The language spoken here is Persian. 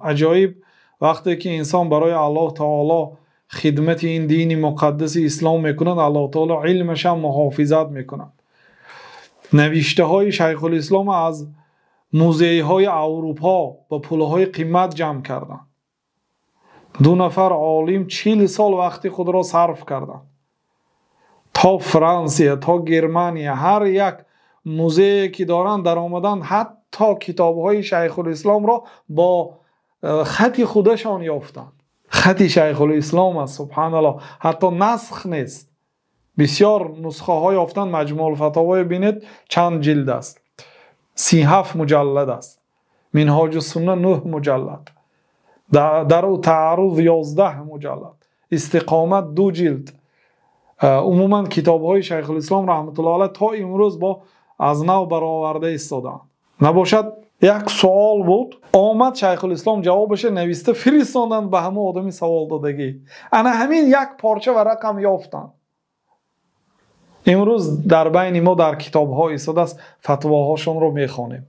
عجایب وقتی که انسان برای الله تعالی خدمت این دین مقدس اسلام میکند، الله تعالی علمش هم محافظت میکند. نوشته های شیخ الاسلام از موزه های اروپا با پول های قیمت جمع کردند. 2 نفر عالم 40 سال وقتی خود را صرف کردند تا فرانسه تا گرمانیا هر یک موزه که دارند در آمدند، حتی کتاب های شیخ الاسلام را با خط خودشان یافتند. خط شیخ الاسلام است، سبحان الله، حتی نسخ نیست. بسیار نسخه های یافتند. مجموع الفتاوی بینید چند جلد است، 37 مجلد است. منهاج السنه 9 مجلد، در او تعارض 11 مجلد، استقامت 2 جلد. عموما کتاب های شیخ الاسلام رحمت الله علیه تا امروز با از نو برآورده ایستادند. نباشد یک سوال بود، آمد شیخ الاسلام جوابش نوشته فرستاندند به همه آدمی سوال دادگی. انا همین یک پارچه ورق هم یافتند. امروز در بین ما در کتاب ها ایستاده است، فتواهاشون رو میخوانیم.